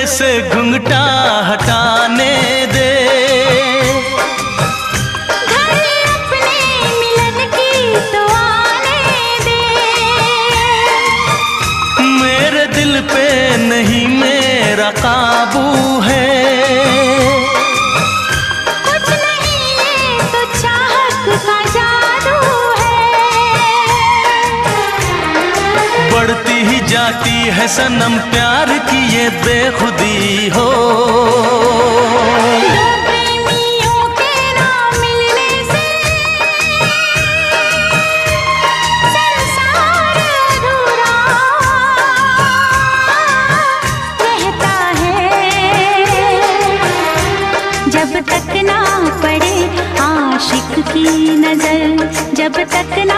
से घुंघटा हटाने दे। घर अपने मिलन की तो आने दे। मेरे दिल पे नहीं मेरा काबू है। कुछ नहीं ये तो चाहत का जादू है। बढ़ती ही जाती है सनम प्यार की ये बेखुदी हो। दो प्रेमियों के ना मिलने से संसार अधूरा रहता है। जब तक ना पड़े आशिक की नजर, जब तक ना